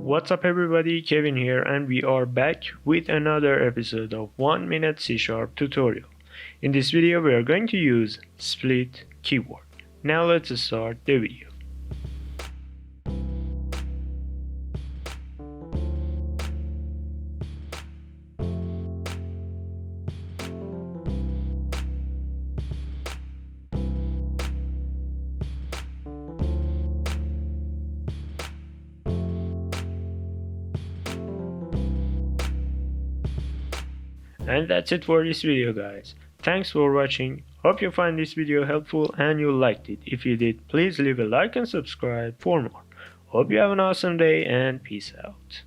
What's up everybody, Kevin here, and we are back with another episode of 1 minute C# tutorial. In this video we are going to use split keyword. Now let's start the video. And that's it for this video guys. Thanks for watching. Hope you find this video helpful and you liked it. If you did, please leave a like and subscribe for more. Hope you have an awesome day and peace out.